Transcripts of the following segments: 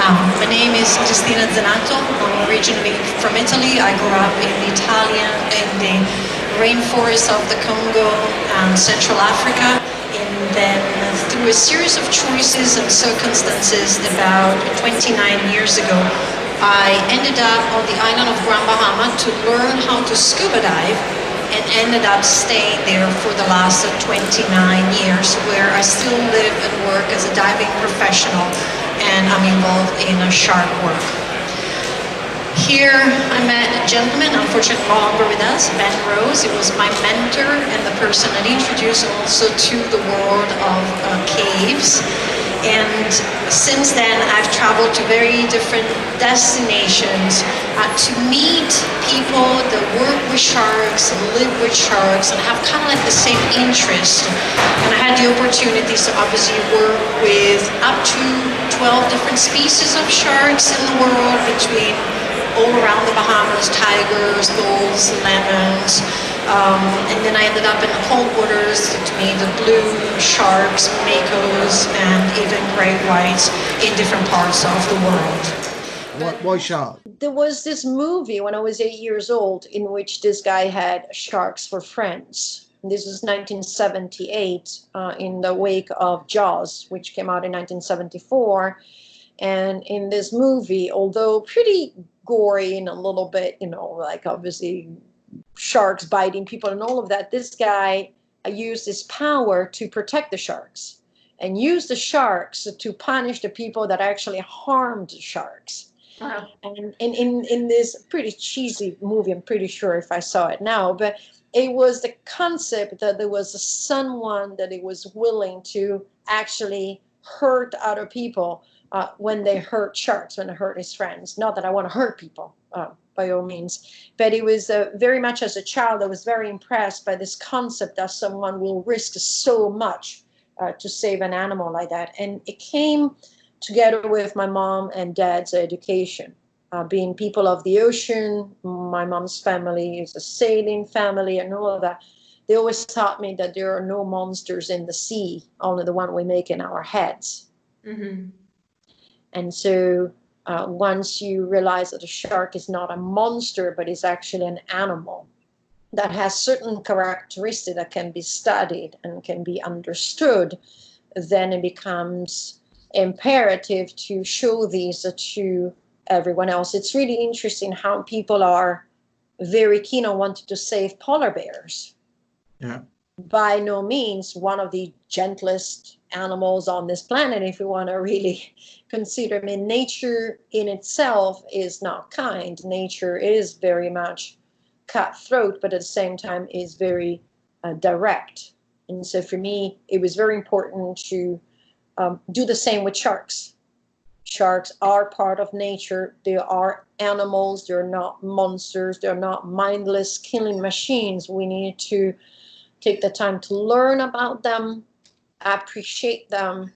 My name is Christina and Zenato. I'm originally from Italy. I grew up in the rainforests of the Congo and Central Africa. And then through a series of choices and circumstances about 29 years ago, I ended up on the island of Grand Bahama to learn how to scuba dive, and ended up staying there for the last 29 years, where I still live and work as a diving professional, and I'm involved in shark work. Here I met a gentleman, unfortunately no longer with us, Ben Rose. He was my mentor and the person that introduced also to the world of caves. And since then, I've traveled to very different destinations to meet people that work with sharks, live with sharks, and have kind of like the same interest. And I had the opportunity to obviously work with up to 12 different species of sharks in the world, between all around the Bahamas, tigers, gulls, lemons. And then I ended up in the cold waters to meet the blue sharks, makos, and even great whites in different parts of the world. Why shark? There was this movie when I was 8 years old in which this guy had sharks for friends. This was 1978 in the wake of Jaws, which came out in 1974. And in this movie, although pretty gory and a little bit, like obviously sharks biting people and all of that, this guy used his power to protect the sharks and used the sharks to punish the people that actually harmed the sharks. Wow. And in this pretty cheesy movie, I'm pretty sure if I saw it now, but it was the concept that there was someone that he was willing to actually hurt other people when they hurt sharks, when they hurt his friends. Not that I want to hurt people, by all means, but it was very much as a child, I was very impressed by this concept that someone will risk so much to save an animal like that. And it came together with my mom and dad's education. Being people of the ocean, my mom's family is a sailing family and all of that. They always taught me that there are no monsters in the sea, only the one we make in our heads. Mm-hmm. And so once you realize that a shark is not a monster, but is actually an animal that has certain characteristics that can be studied and can be understood, then it becomes imperative to show these to everyone else. It's really interesting how people are very keen on wanting to save polar bears. Yeah. By no means one of the gentlest animals on this planet, if you want to really consider. I mean, nature in itself is not kind. Nature is very much cutthroat, but at the same time is very direct. And so for me, it was very important to do the same with sharks. Sharks are part of nature. They are animals. They're not monsters. They're not mindless killing machines. We need to take the time to learn about them, appreciate them,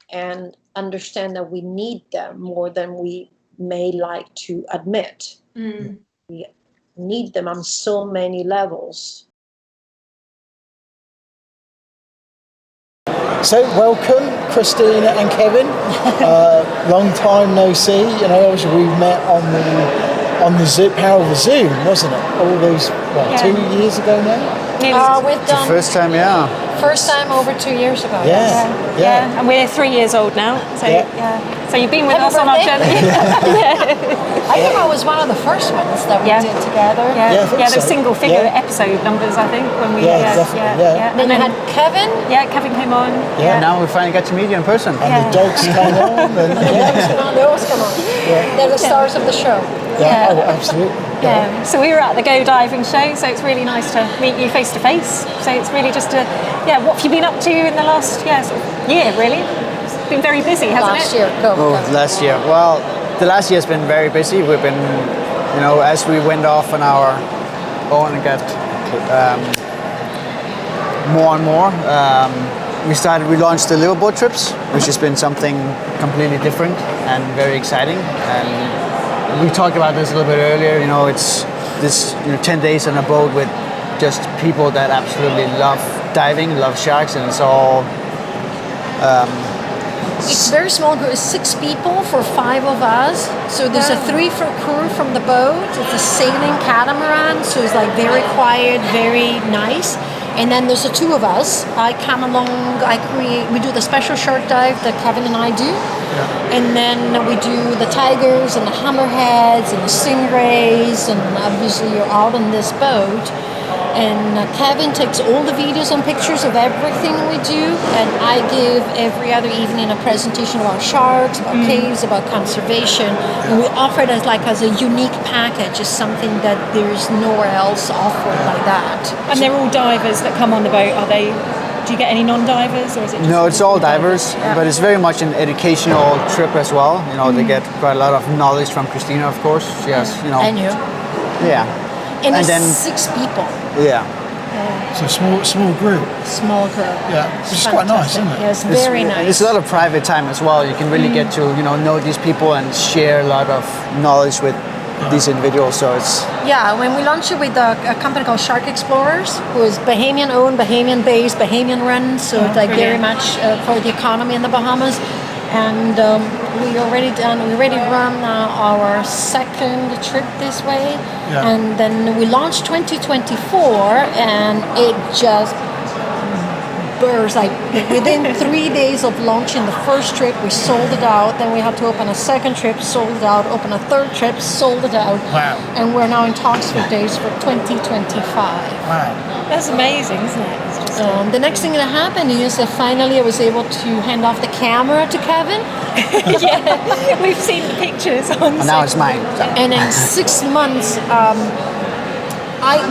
and understand that we need them more than we may like to admit. Mm. We need them on so many levels. So welcome, Christina and Kevin. Long time no see. Obviously we met on the power of the Zoom, wasn't it? All those 2 years ago now. We've done First time, yeah. First time over 2 years ago. Yeah. And we're 3 years old now. So So you've been with us on our journey. I think I was one of the first ones that we did together. The single figure episode numbers, I think, when we definitely. Then you had Kevin. Yeah, Kevin came on. Yeah. Now we finally got to meet you in person. And the dogs came on. And, They always come on. They're the stars of the show. Oh, absolutely. Yeah. So we were at the Go Diving show, so it's really nice to meet you face to face. So it's really just what have you been up to in the last sort of year, really? It's been very busy, hasn't Last it? year. Last year. Well, the last year's been very busy. We've been, as we went off on our own and got more and more, we launched the Liverpool trips, which has been something completely different and very exciting. And we talked about this a little bit earlier. It's this 10 days on a boat with just people that absolutely love diving, love sharks, and it's all It's very small group. It's 6 people for 5 of us. So there's a 3 for crew from the boat. It's a sailing catamaran, so it's like very quiet, very nice. And then there's the 2 of us. I come along. We do the special shark dive that Kevin and I do. Yeah. And then we do the tigers and the hammerheads and the stingrays, and obviously you're out on this boat. And Kevin takes all the videos and pictures of everything we do, and I give every other evening a presentation about sharks, about caves, about conservation, and we offer it as a unique package, as something that there's nowhere else offered like that. And they're all divers that come on the boat, are they? Do you get any non-divers, or is it just No, it's all divers, but it's very much an educational trip as well. You know, they get quite a lot of knowledge from Cristina, of course. Yes, you know. And you. Yeah. And it's then 6 people. Yeah. So small group. Small group. Yeah, which is quite nice, isn't it? Yes, very nice. It's a lot of private time as well. You can really get to know these people and share a lot of knowledge with these individuals. So it's when we launched it with a company called Shark Explorers, who is Bahamian owned, Bahamian based, Bahamian run. So it's like very much for the economy in the Bahamas. And we already run our 2nd trip this way, and then we launched 2024, and it just burst. Like within 3 days of launching the first trip, we sold it out. Then we had to open a 2nd trip, sold it out. Open a 3rd trip, sold it out. Wow! And we're now in talks for days for 2025. Wow! That's amazing, isn't it? It's just the next thing that happened is that finally I was able to hand off the camera to Kevin. yeah, we've seen the pictures on. And now it's mine. So. And in 6 months,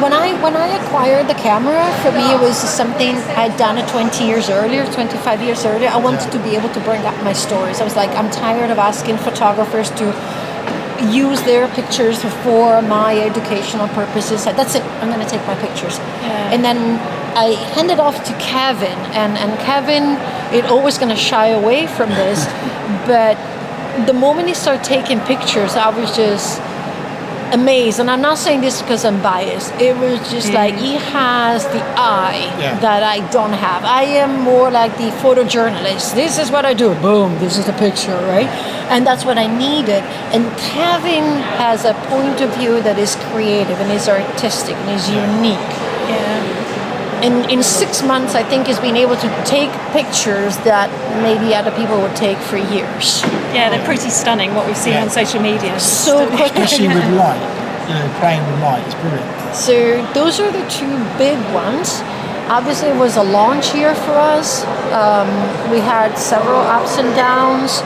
when I acquired the camera, for me it was something I'd done it 20 years earlier, 25 years earlier. I wanted to be able to bring up my stories. I was like, I'm tired of asking photographers to use their pictures for my educational purposes. That's it. I'm going to take my pictures. Yeah. And then I handed off to Kevin, and Kevin is always going to shy away from this, but the moment he started taking pictures, I was just amazed. And I'm not saying this because I'm biased. It was just like he has the eye that I don't have. I am more like the photojournalist. This is what I do. Boom, this is the picture, right? And that's what I needed. And Kevin has a point of view that is creative and is artistic and is unique. Yeah. And in 6 months, I think he's been able to take pictures that maybe other people would take for years. Yeah, they're pretty stunning, what we've seen on social media. So quick. Especially with light, playing with light, it's brilliant. So those are the 2 big ones. Obviously, it was a launch year for us. We had several ups and downs.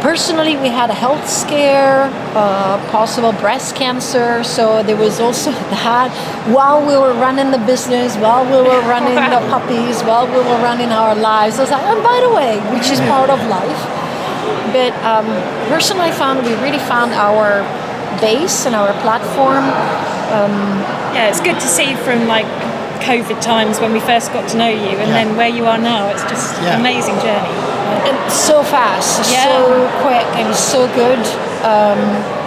Personally, we had a health scare, possible breast cancer, so there was also that. While we were running the business, while we were running the puppies, while we were running our lives, I was like, and by the way, which is part of life. But personally, we really found our base and our platform. Yeah, it's good to see from like COVID times when we first got to know you, and then where you are now. It's just an amazing journey. And so fast, so quick, and so good.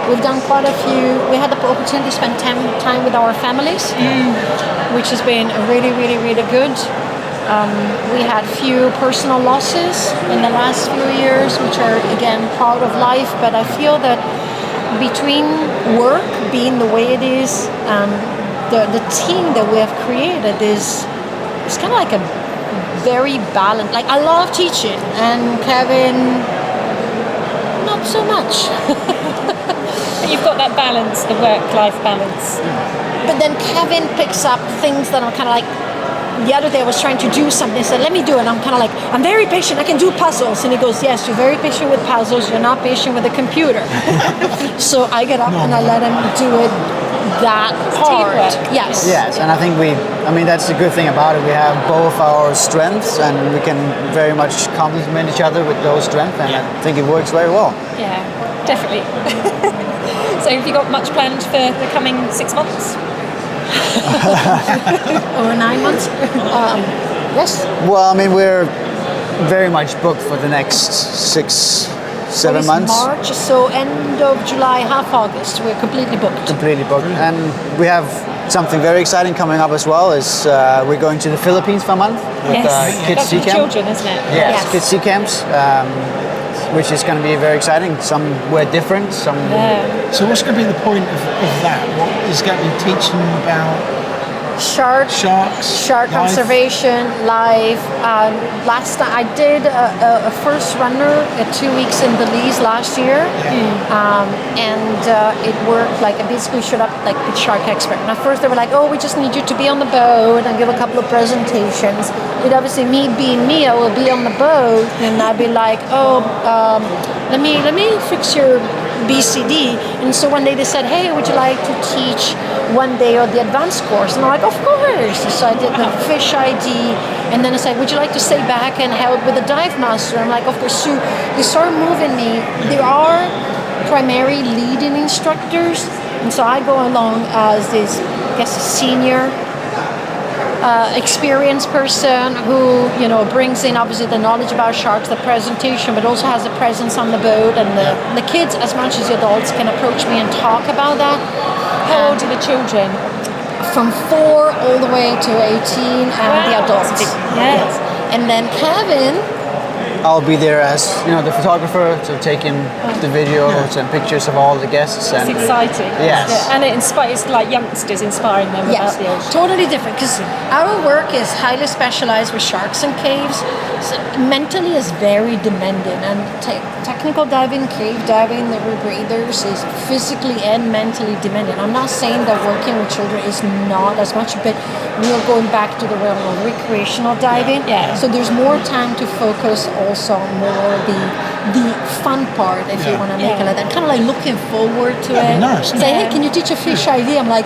We've done quite a few. We had the opportunity to spend time with our families, which has been really, really, really good. We had few personal losses in the last few years, which are again part of life. But I feel that between work being the way it is, the team that we have created is kind of like a very balanced. Like I love teaching, and Kevin, not so much. You've got that balance, the work-life balance. But then Kevin picks up things that I'm kind of like. The other day I was trying to do something. He said, "Let me do it." And I'm kind of like, "I'm very patient. I can do puzzles." And he goes, "Yes, you're very patient with puzzles. You're not patient with the computer." So I get up and I let him do it. That part, yes. Yes, and I think that's the good thing about it. We have both our strengths, and we can very much complement each other with those strengths, and I think it works very well. Yeah, definitely. So have you got much planned for the coming 6 months? Or 9 months? Yes. Well, we're very much booked for the next 6-7 months. March, so end of July, half August, we're completely booked. Completely booked. And we have something very exciting coming up as well is we're going to the Philippines for a month with Kids That's Sea for Camp. children, isn't it? Yes, Kids Sea Camps, which is going to be very exciting. Some were different, some... So what's going to be the point of that? What is going to be teaching them about Shark shark life? conservation, life. Last time I did a first runner 2 weeks in Belize last year, and it worked. Like I basically showed up like the shark expert. And at first they were like, "Oh, we just need you to be on the boat and give a couple of presentations." But obviously, me being me, I will be on the boat, and I'd be like, "Oh, let me fix your BCD." And so one day they said, "Hey, would you like to teach one day of the advanced course?" And I'm like, "Of course." So I did the fish ID, and then I said, "Would you like to stay back and help with the dive master?" I'm like, "Of course." So they started moving me. There are primary leading instructors, and so I go along as this, I guess, a senior experienced person who brings in obviously the knowledge about sharks, the presentation, but also has a presence on the boat, and the kids as much as the adults can approach me and talk about that. How old are the children? From 4 all the way to 18, and the adults. Yes. And then Kevin, I'll be there as the photographer to take in the videos and pictures of all the guests. It's And exciting. Yes. Yeah. And it inspires like youngsters, inspiring them yes, about the ocean. totally different, because our work is highly specialized with sharks and caves. So mentally is very demanding, and technical diving, cave diving, the rebreathers is physically and mentally demanding. I'm not saying that working with children is not as much, but we're going back to the realm of recreational diving. Yeah. So there's more time to focus also on more the fun part, if you want to make it like that. Kind of like looking forward to it. Nice. Say, hey, can you teach a fish ID? I'm like,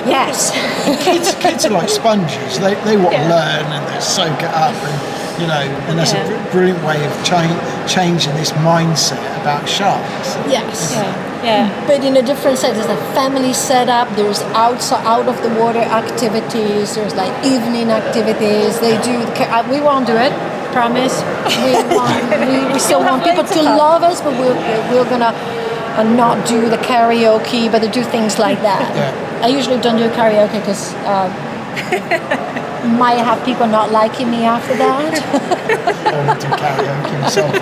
yes. Kids are like sponges. They want to learn and they soak it up, and that's a brilliant way of changing this mindset about sharks. Yes. Yeah. But in a different sense, there's a family setup, there's out of the water activities, there's like evening activities. They do, we won't do it, promise. We still want people to love us, but we're gonna not do the karaoke, but to do things like that. I usually don't do karaoke because might have people not liking me after that. I do karaoke myself.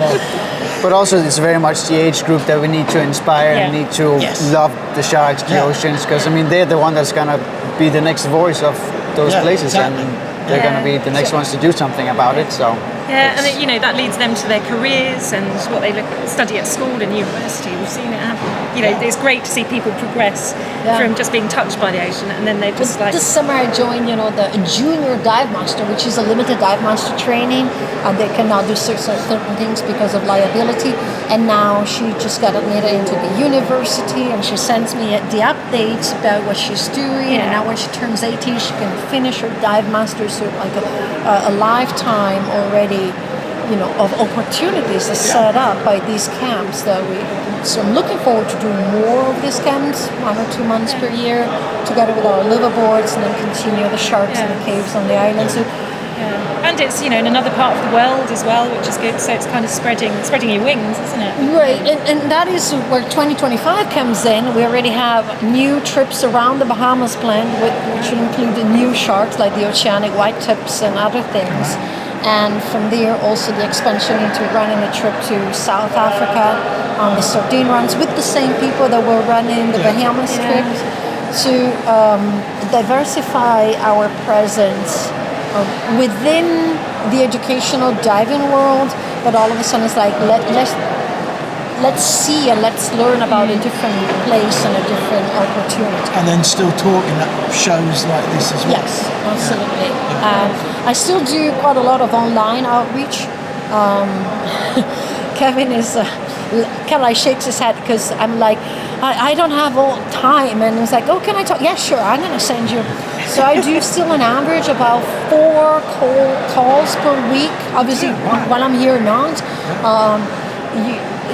But also, it's very much the age group that we need to inspire and need to love the sharks, the oceans, because they're the one that's gonna be the next voice of those places, exactly. and they're gonna be the next ones to do something about it. So and that leads them to their careers and what they study at school and university. We've seen it happen. It's great to see people progress from just being touched by the ocean, and then they just This summer I joined, the junior dive master, which is a limited dive master training, and they cannot do certain things because of liability. And now she just got admitted into the university, and she sends me the updates about what she's doing. And now when she turns 18, she can finish her dive master, so like a lifetime already, of opportunities are set up by these camps that so I'm looking forward to doing more of these camps, 1 or 2 months per year, together with our liveaboards, and then continue the sharks and the caves on the island. So, and it's in another part of the world as well, which is good. So it's kind of spreading your wings, isn't it? right, and that is where 2025 comes in. We already have new trips around the Bahamas planned, which will include the new sharks like the oceanic white tips and other things. And from there, also the expansion into running a trip to South Africa on the sardine runs with the same people that were running the Bahamas trip, to diversify our presence within the educational diving world. But all of a sudden, it's like let's see and let's learn about a different place and a different opportunity. And then still talking at shows like this as well. Yes, absolutely. I still do quite a lot of online outreach. Kevin is kind of like shakes his head because I'm like, I don't have all time, and he's like, oh, can I talk? Yeah, sure, I'm gonna send you. So I do still an average about 4 calls per week. Obviously, while I'm here not.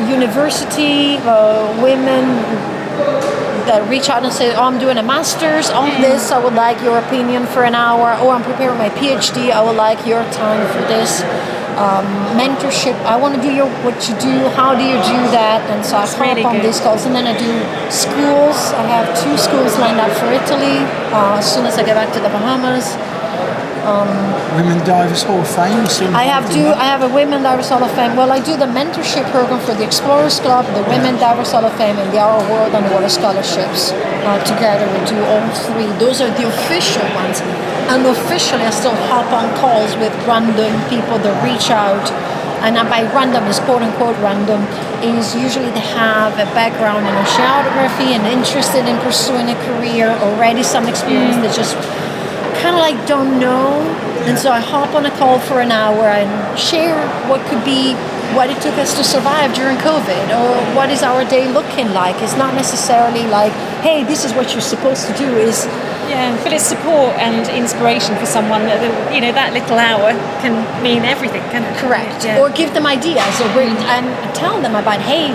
University, women that reach out and say, oh, I'm doing a master's on this, I would like your opinion for an hour, or I'm preparing my PhD, I would like your time for this. Mentorship, I want to do what you do, how do you do that? And so I hop on these calls, and then I do schools. I have 2 schools lined up for Italy as soon as I get back to the Bahamas. Women Divers Hall of Fame. I have a Women Divers Hall of Fame. Well, I do the mentorship program for the Explorers Club, the Women Divers Hall of Fame, and the Our World Underwater Scholarships. Together we do all 3. Those are the official ones. Unofficially, I still hop on calls with random people that reach out. And by random is quote unquote random, is usually they have a background in oceanography and interested in pursuing a career, already some experience, they just kind of like don't know. And so I hop on a call for an hour and share what could be what it took us to survive during COVID, or what is our day looking like. It's not necessarily like, hey, this is what you're supposed to do. Is but it's support and inspiration for someone that, that little hour can mean everything, can it? Correct. Or give them ideas, and tell them about, hey,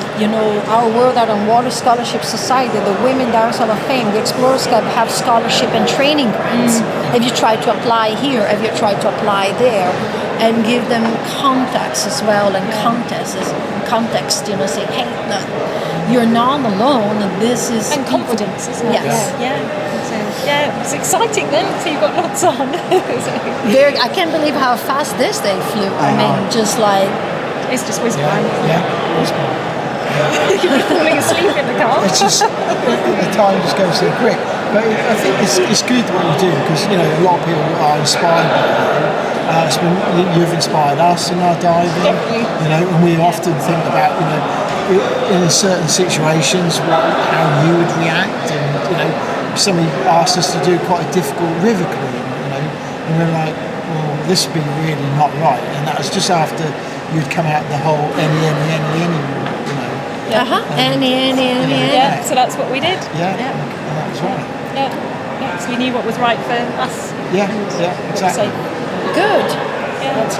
our World Out on Water Scholarship Society, the Women Divers Hall of Fame, the Explorers Club have scholarship and training grants. Have you tried to apply here? Have you tried to apply there? And give them contacts as well, and context, say, hey, look, you're not alone, this is... And confidence as well. Yes. It's exciting then, so you've got lots on. I can't believe how fast this day flew. I mean, just like... It's just whiz by. Whiz-by. You'll be falling asleep in the car. It's just, the time just goes so quick. But I think it's good what you do, because, a lot of people are inspired by you. You've inspired us in our diving. Definitely. And we often think about, in certain situations, how you would react, and, somebody asked us to do quite a difficult river clean, and we're like, well, this would be really not right. And that was just after you'd come out the whole any, Yeah, so that's what we did. Yeah. And that was right. Yeah, so we knew what was right for us. Yeah, exactly. So, good. Yeah.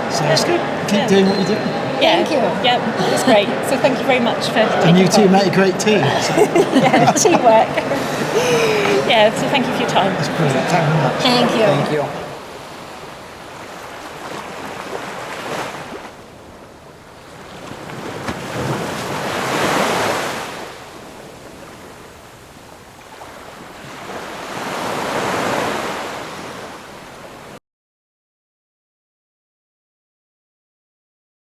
So it's good. Keep doing what you're doing. Yeah. Thank you. Yeah, it's great. So thank you very much for And you two make a great team. So. teamwork. Yeah, so thank you for your time. That's brilliant. Thank you very much. Thank you. Thank you.